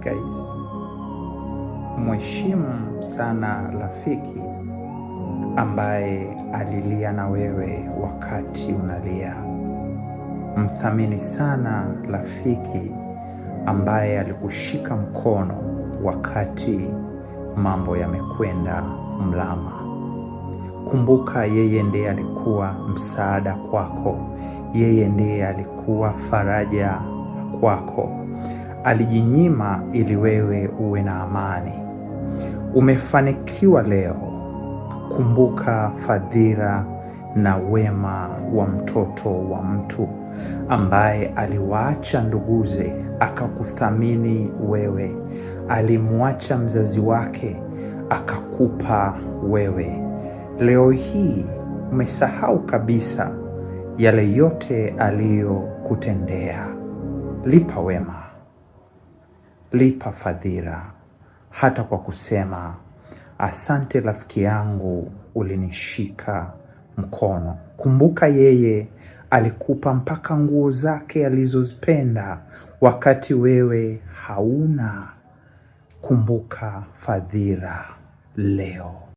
Guys, mheshimu sana rafiki ambaye alilia na wewe wakati unalia. Mthamini sana rafiki ambaye alikushika mkono wakati mambo yamekwenda mlama. Kumbuka, yeye ndiye alikuwa msaada kwako. Yeye ndiye alikuwa faraja kwako. Alijinyima ili wewe uwe na amani. Umefanikiwa leo. Kumbuka fadhila na wema wa mtoto wa mtu ambaye aliwaacha nduguze akakuthamini wewe. Alimwacha mzazi wake akakupa wewe. Leo hii umesahau kabisa yale yote aliyokutendea. Lipa wema, lipa fadhila, hata kwa kusema asante rafiki yangu, ulinishika mkono. Kumbuka, yeye alikupa mpaka nguo zake alizozipenda wakati wewe hauna. Kumbuka fadhila leo.